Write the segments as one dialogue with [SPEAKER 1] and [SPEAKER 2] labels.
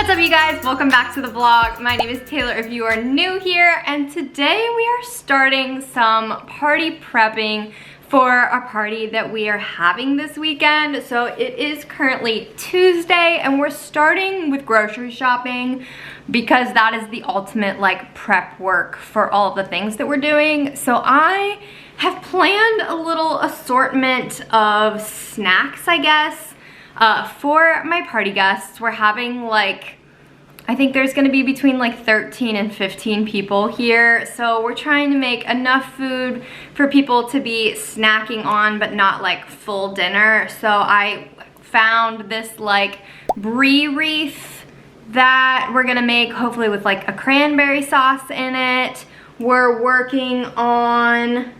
[SPEAKER 1] What's up, you guys? Welcome back to the vlog. My name is Taylor if you are new here, and today we are starting some party prepping for a party that we are having this weekend. So it is currently Tuesday and we're starting with grocery shopping because that is the ultimate like prep work for all of the things that we're doing. So I have planned a little assortment of snacks, I guess, for my party guests. We're having like, I think there's gonna be between like 13 and 15 people here. So we're trying to make enough food for people to be snacking on, but not like full dinner. So I found this like brie wreath that we're gonna make, hopefully with like a cranberry sauce in it. We're working on,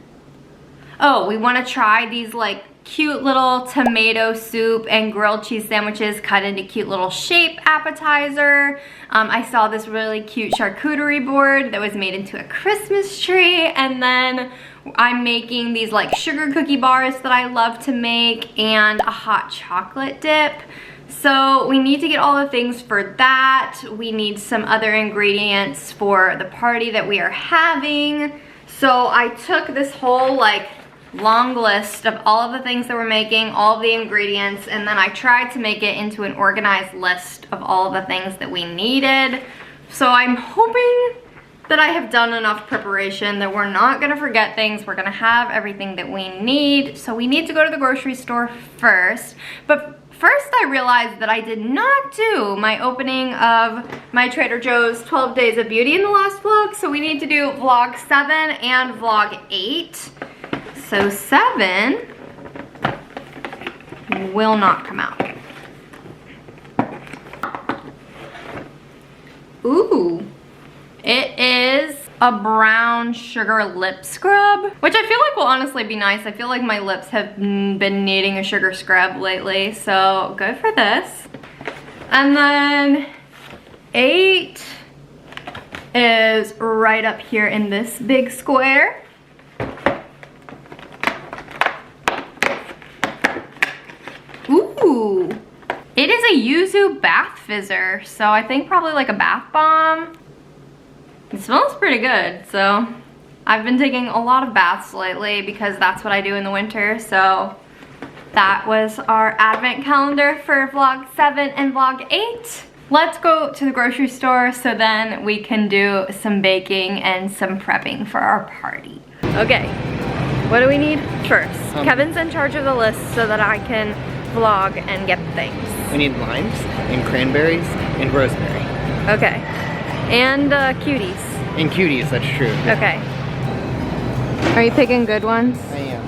[SPEAKER 1] oh, we wanna try these like cute little tomato soup and grilled cheese sandwiches cut into cute little shape appetizer. I saw this really cute charcuterie board that was made into a Christmas tree, and then I'm making these like sugar cookie bars that I love to make and a hot chocolate dip. So we need to get all the things for that. We need some other ingredients for the party that we are having. So I took this whole like long list of all of the things that we're making, all of the ingredients, and then I tried to make it into an organized list of all of the things that we needed. So I'm hoping that I have done enough preparation that we're not gonna forget things. We're gonna have everything that we need. So we need to go to the grocery store first. But first I realized that I did not do my opening of my Trader Joe's 12 Days of Beauty in the last vlog. So we need to do vlog 7 and vlog 8. So 7 will not come out. Ooh, it is a brown sugar lip scrub, which I feel like will honestly be nice. I feel like my lips have been needing a sugar scrub lately, so go for this. And then 8 is right up here in this big square. Ooh, it is a yuzu bath fizzer, so I think probably like a bath bomb. It smells pretty good, so I've been taking a lot of baths lately because that's what I do in the winter. So that was our advent calendar for vlog 7 and vlog 8. Let's go to the grocery store so then we can do some baking and some prepping for our party. Okay, what do we need first? Kevin's in charge of the list so that I can vlog and get things.
[SPEAKER 2] We need limes and cranberries and rosemary.
[SPEAKER 1] Okay. And cuties.
[SPEAKER 2] And cuties, that's true.
[SPEAKER 1] Okay. Are you picking good ones?
[SPEAKER 2] I am.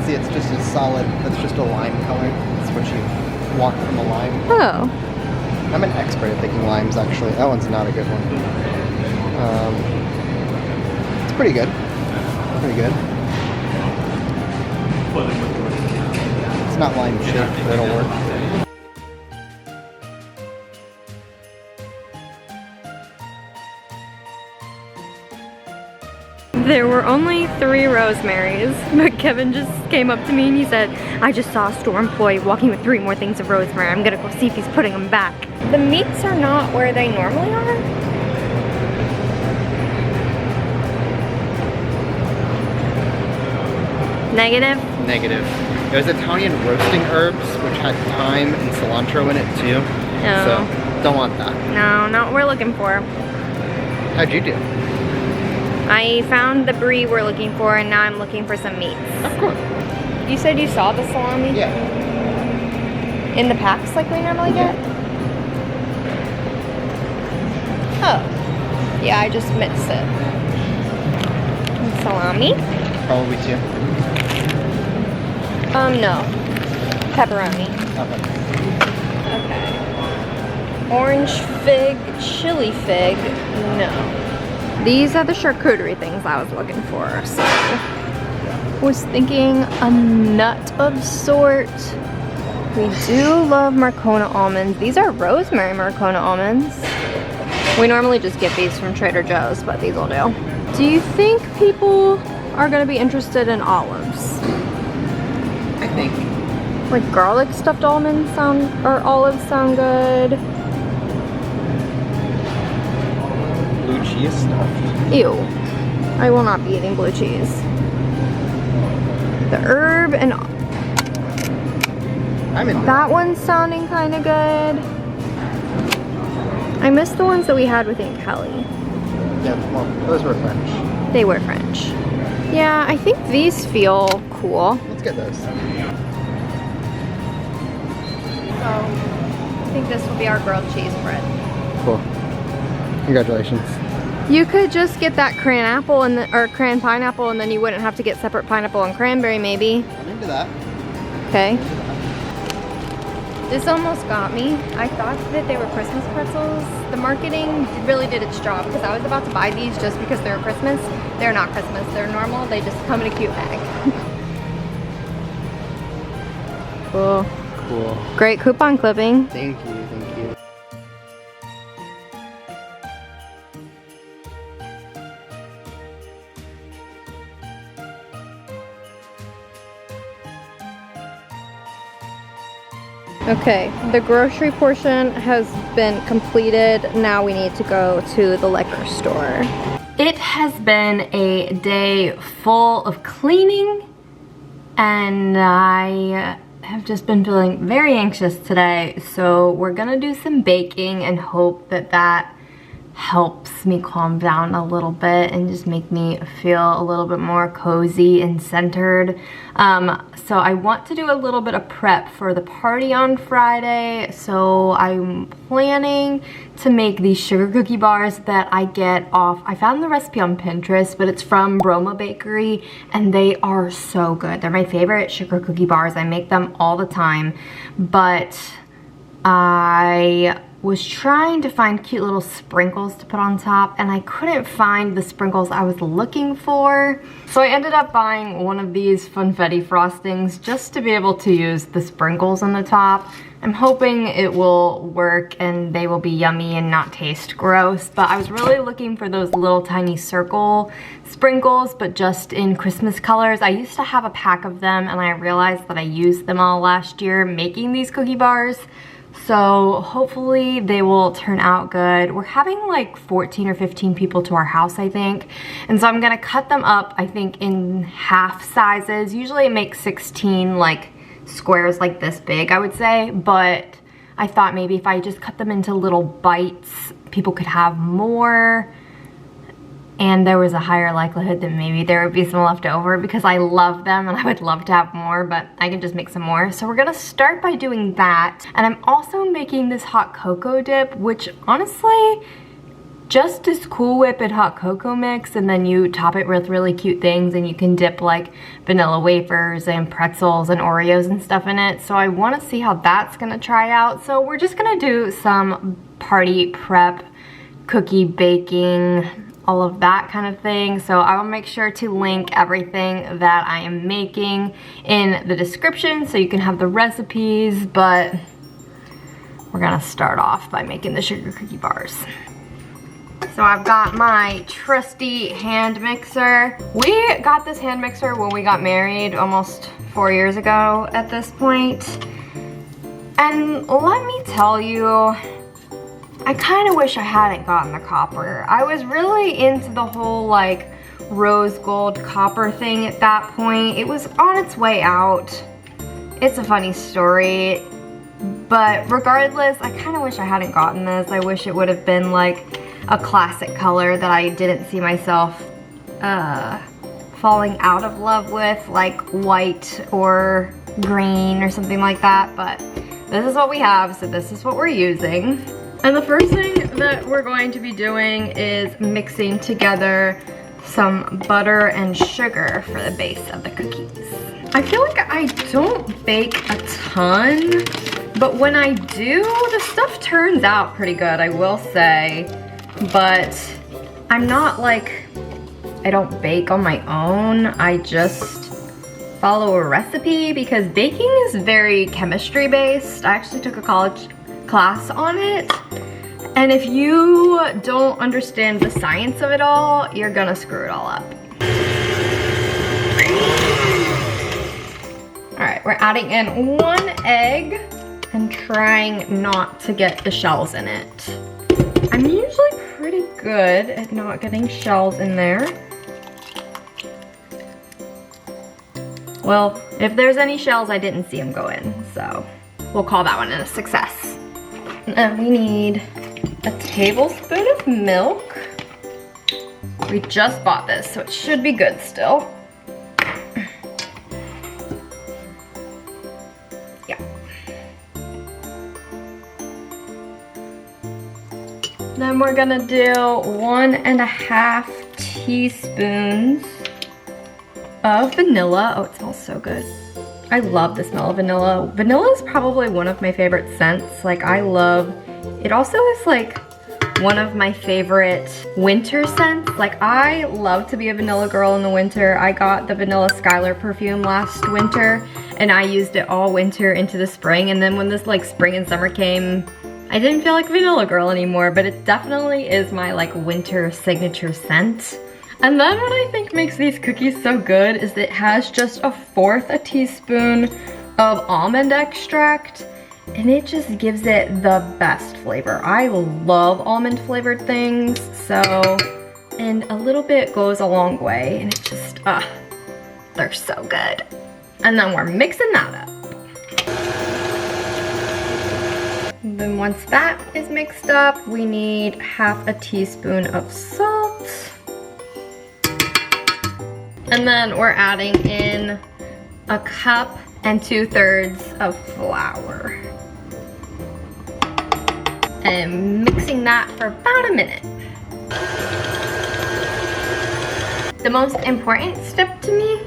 [SPEAKER 2] See, it's just a solid, that's just a lime color. That's what you want from a lime.
[SPEAKER 1] Oh.
[SPEAKER 2] I'm an expert at picking limes, actually. That one's not a good one. It's pretty good. Pretty good. It's not lime shaped, but it'll work.
[SPEAKER 1] There were only 3 rosemaries, but Kevin just came up to me and he said, I just saw a store employee walking with 3 more things of rosemary. I'm gonna go see if he's putting them back. The meats are not where they normally are. Negative?
[SPEAKER 2] Negative. It was Italian roasting herbs, which had thyme and cilantro in it too.
[SPEAKER 1] No.
[SPEAKER 2] So, don't want that.
[SPEAKER 1] No, not what we're looking for.
[SPEAKER 2] How'd you do?
[SPEAKER 1] I found the brie we're looking for, and now I'm looking for some meats.
[SPEAKER 2] Of course.
[SPEAKER 1] You said you saw the salami?
[SPEAKER 2] Yeah.
[SPEAKER 1] In the packs like we normally get? Oh. Yeah, I just mixed it. And salami?
[SPEAKER 2] Probably 2.
[SPEAKER 1] No. Pepperoni. Okay. Orange fig, chili fig, no. These are the charcuterie things I was looking for, so. Was thinking a nut of sort. We do love Marcona almonds. These are rosemary Marcona almonds. We normally just get these from Trader Joe's, but these will do. Do you think people are gonna be interested in olives?
[SPEAKER 2] I think.
[SPEAKER 1] Like garlic stuffed almonds sound, or olives sound good.
[SPEAKER 2] cheese stuffed.
[SPEAKER 1] Ew. I will not be eating blue cheese. The herb and
[SPEAKER 2] I'm in
[SPEAKER 1] that one's sounding kind of good. I miss the ones that we had with Aunt Kelly.
[SPEAKER 2] Yeah, well, those were French.
[SPEAKER 1] They were French. Yeah, I think these feel cool.
[SPEAKER 2] Let's get those.
[SPEAKER 1] So, I think this will be our grilled cheese bread.
[SPEAKER 2] Cool. Congratulations.
[SPEAKER 1] You could just get that cran apple and or cran pineapple, and then you wouldn't have to get separate pineapple and cranberry, maybe.
[SPEAKER 2] I'm into that.
[SPEAKER 1] Okay. This almost got me. I thought that they were Christmas pretzels. The marketing really did its job because I was about to buy these just because they're Christmas. They're not Christmas. They're normal. They just come in a cute bag. Cool.
[SPEAKER 2] Cool.
[SPEAKER 1] Great coupon clipping.
[SPEAKER 2] Thank you, thank you.
[SPEAKER 1] Okay, the grocery portion has been completed. Now we need to go to the liquor store. It has been a day full of cleaning, and I have just been feeling very anxious today. So we're gonna do some baking and hope that that helps me calm down a little bit and just make me feel a little bit more cozy and centered. So I want to do a little bit of prep for the party on Friday. So I'm planning to make these sugar cookie bars that I get off. I found the recipe on Pinterest, but it's from Broma Bakery, and they are so good. They're my favorite sugar cookie bars. I make them all the time, but I was trying to find cute little sprinkles to put on top, and I couldn't find the sprinkles I was looking for. So I ended up buying one of these funfetti frostings just to be able to use the sprinkles on the top. I'm hoping it will work and they will be yummy and not taste gross, but I was really looking for those little tiny circle sprinkles, but just in Christmas colors. I used to have a pack of them, and I realized that I used them all last year making these cookie bars. So hopefully they will turn out good. We're having like 14 or 15 people to our house, I think. And so I'm gonna cut them up, I think, in half sizes. Usually it makes 16 like squares like this big, I would say. But I thought maybe if I just cut them into little bites, people could have more. And there was a higher likelihood that maybe there would be some left over because I love them and I would love to have more, but I can just make some more. So we're gonna start by doing that. And I'm also making this hot cocoa dip, which honestly, just as Cool Whip and hot cocoa mix, and then you top it with really cute things, and you can dip like vanilla wafers and pretzels and Oreos and stuff in it. So I wanna see how that's gonna try out. So we're just gonna do some party prep, cookie baking, all of that kind of thing. So I will make sure to link everything that I am making in the description so you can have the recipes, but we're gonna start off by making the sugar cookie bars. So I've got my trusty hand mixer. We got this hand mixer when we got married almost 4 years ago at this point. And let me tell you, I kind of wish I hadn't gotten the copper. I was really into the whole like rose gold copper thing at that point. It was on its way out. It's a funny story, but regardless, I kind of wish I hadn't gotten this. I wish it would have been like a classic color that I didn't see myself falling out of love with, like white or green or something like that, but this is what we have, so this is what we're using. And the first thing that we're going to be doing is mixing together some butter and sugar for the base of the cookies. I feel like I don't bake a ton, but when I do, the stuff turns out pretty good, I will say. But I'm not like, I don't bake on my own. I just follow a recipe because baking is very chemistry based. I actually took a college class on it, and if you don't understand the science of it all, you're gonna screw it all up. All right, we're adding in 1 egg and trying not to get the shells in it. I'm usually pretty good at not getting shells in there. Well, if there's any shells, I didn't see them go in, so we'll call that one a success. And we need a tablespoon of milk. We just bought this, so it should be good still. Yeah. Then we're gonna do 1.5 teaspoons of vanilla. Oh, it smells so good. I love the smell of vanilla. Vanilla is probably one of my favorite scents. Like, I love, it also is like one of my favorite winter scents. Like, I love to be a vanilla girl in the winter. I got the Vanilla Skylar perfume last winter and I used it all winter into the spring, and then when this like spring and summer came, I didn't feel like a vanilla girl anymore, but it definitely is my like winter signature scent. And then what I think makes these cookies so good is that it has just 1/4 teaspoon of almond extract, and it just gives it the best flavor. I love almond flavored things, so, and a little bit goes a long way, and it just, they're so good. And then we're mixing that up. And then once that is mixed up, we need 1/2 teaspoon of salt. And then we're adding in 1 cup and 2/3 of flour. And mixing that for about a minute. The most important step to me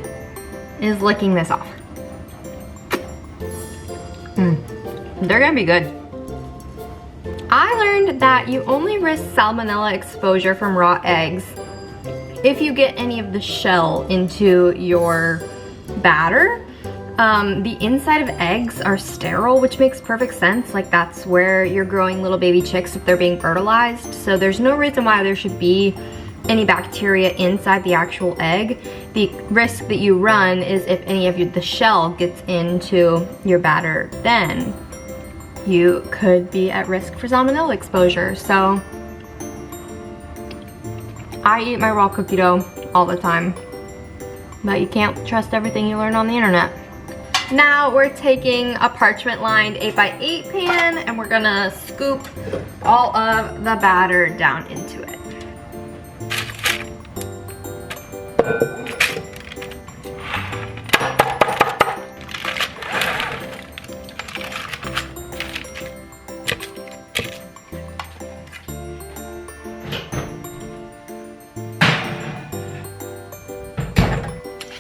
[SPEAKER 1] is licking this off. They're gonna be good. I learned that you only risk salmonella exposure from raw eggs if you get any of the shell into your batter. The inside of eggs are sterile, which makes perfect sense. Like, that's where you're growing little baby chicks if they're being fertilized. So there's no reason why there should be any bacteria inside the actual egg. The risk that you run is if any of the shell gets into your batter, then you could be at risk for salmonella exposure. So I eat my raw cookie dough all the time, but you can't trust everything you learn on the internet. Now we're taking a parchment lined 8x8 pan and we're gonna scoop all of the batter down into it.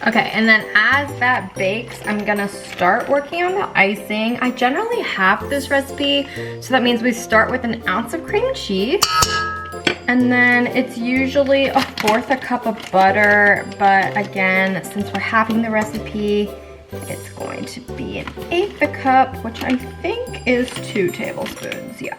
[SPEAKER 1] Okay, and then as that bakes, I'm gonna start working on the icing. I generally have this recipe, so that means we start with 1 ounce of cream cheese, and then it's usually 1/4 cup of butter, but again, since we're having the recipe, it's going to be 1/8 cup, which I think is 2 tablespoons, yeah.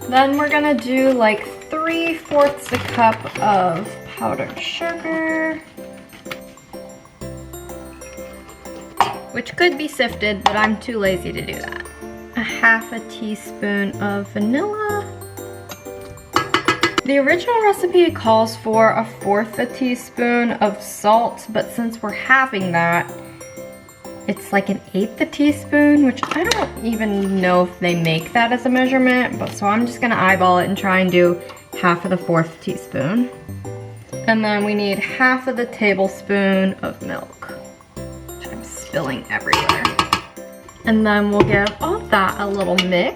[SPEAKER 1] Then we're gonna do like 3/4 a cup of powdered sugar, which could be sifted, but I'm too lazy to do that. 1/2 teaspoon of vanilla. The original recipe calls for 1/4 teaspoon of salt, but since we're having that, it's like 1/8 teaspoon, which I don't even know if they make that as a measurement, but so I'm just gonna eyeball it and try and do 1/4 teaspoon. And then we need 1/2 tablespoon of milk, which I'm spilling everywhere. And then we'll give all that a little mix.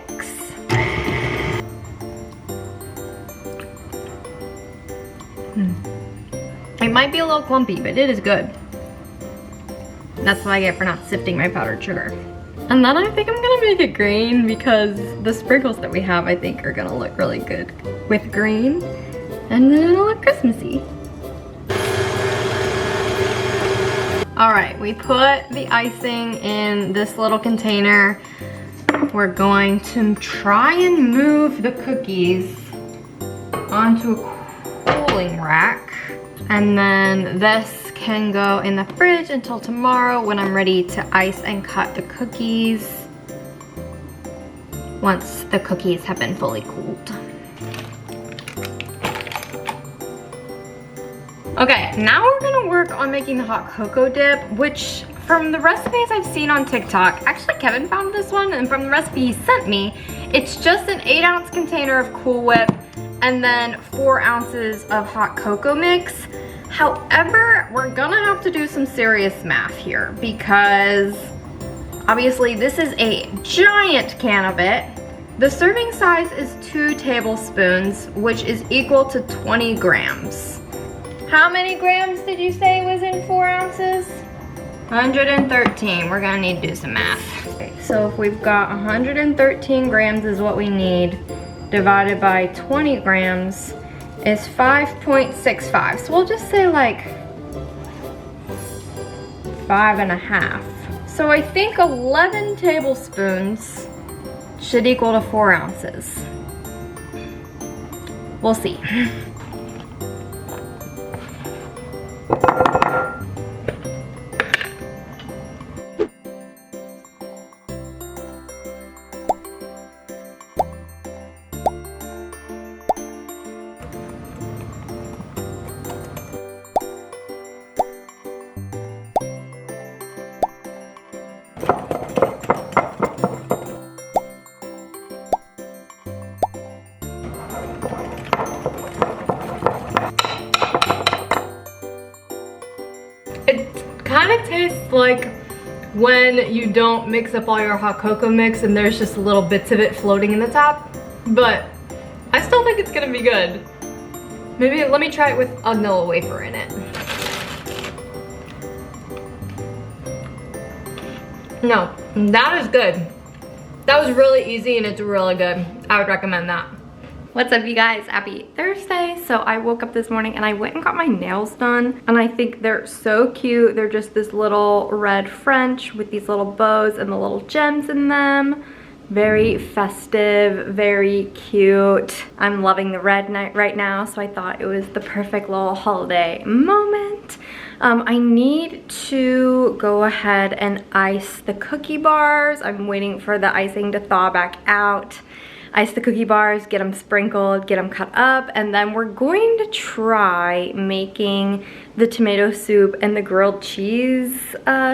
[SPEAKER 1] It might be a little clumpy, but it is good. That's what I get for not sifting my powdered sugar. And then I think I'm gonna make it green because the sprinkles that we have, I think, are gonna look really good with green. And then it'll look Christmassy. All right, we put the icing in this little container. We're going to try and move the cookies onto a cooling rack. And then this can go in the fridge until tomorrow when I'm ready to ice and cut the cookies. once the cookies have been fully cooled. Okay, now we're gonna work on making the hot cocoa dip, which from the recipes I've seen on TikTok, actually Kevin found this one, and from the recipe he sent me, it's just an 8-ounce container of Cool Whip and then 4 ounces of hot cocoa mix. However, we're gonna have to do some serious math here because obviously this is a giant can of it. The serving size is 2 tablespoons, which is equal to 20 grams. How many grams did you say was in 4 ounces? 113. We're gonna need to do some math. Okay, so if we've got 113 grams is what we need, divided by 20 grams is 5.65. So we'll just say like 5.5. So I think 11 tablespoons should equal to 4 ounces. We'll see. Kind of tastes like when you don't mix up all your hot cocoa mix and there's just little bits of it floating in the top, but I still think it's gonna be good. Maybe let me try it with a vanilla wafer in it. No, that is good. That was really easy and it's really good. I would recommend that. What's up, you guys? Happy Thursday. So I woke up this morning and I went and got my nails done, and I think they're so cute. They're just this little red French with these little bows and the little gems in them. Very festive, very cute. I'm loving the red right now, so I thought it was the perfect little holiday moment. I need to go ahead and ice the cookie bars. I'm waiting for the icing to thaw back out. Ice the cookie bars, get them sprinkled, get them cut up, and then we're going to try making the tomato soup and the grilled cheese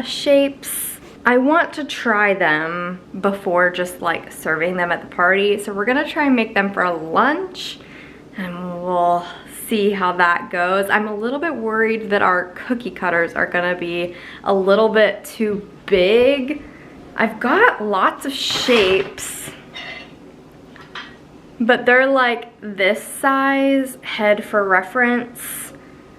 [SPEAKER 1] shapes. I want to try them before just like serving them at the party, so we're gonna try and make them for lunch, and we'll see how that goes. I'm a little bit worried that our cookie cutters are gonna be a little bit too big. I've got lots of shapes, but they're like this size, head for reference,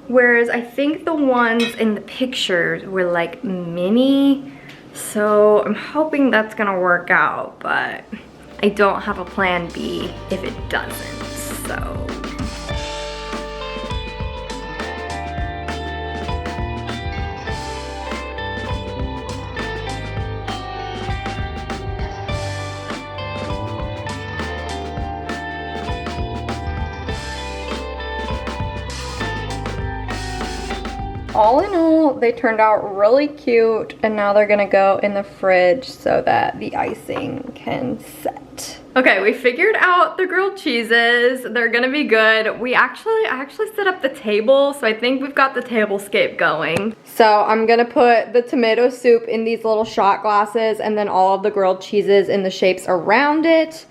[SPEAKER 1] whereas I think the ones in the pictures were like mini, so I'm hoping that's gonna work out, but I don't have a plan B if it doesn't, so. All in all, they turned out really cute, and now they're gonna go in the fridge so that the icing can set. Okay, we figured out the grilled cheeses. They're gonna be good. I actually set up the table, so I think we've got the tablescape going. So I'm gonna put the tomato soup in these little shot glasses, and then all of the grilled cheeses in the shapes around it.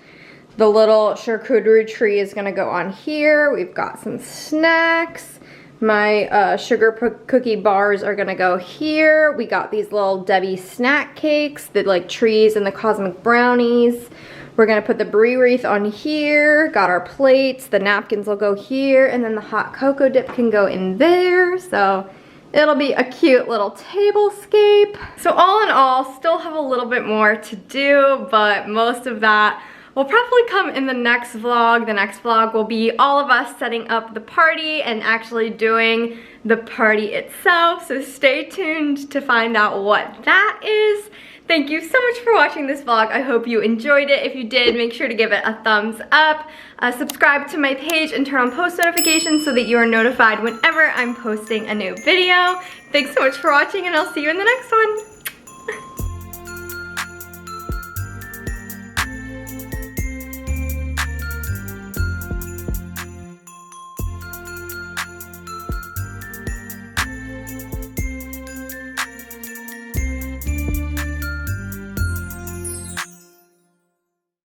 [SPEAKER 1] The little charcuterie tree is gonna go on here. We've got some snacks. My sugar cookie bars are gonna go here. We got these little Debbie snack cakes, the like trees and the cosmic brownies. We're gonna put the brie wreath on here. Got our plates, the napkins will go here, and then the hot cocoa dip can go in there. So it'll be a cute little tablescape. So all in all, still have a little bit more to do, but most of that will probably come in the next vlog. The next vlog will be all of us setting up the party and actually doing the party itself. So stay tuned to find out what that is. Thank you so much for watching this vlog. I hope you enjoyed it. If you did, make sure to give it a thumbs up. Subscribe to my page and turn on post notifications so that you are notified whenever I'm posting a new video. Thanks so much for watching, and I'll see you in the next one.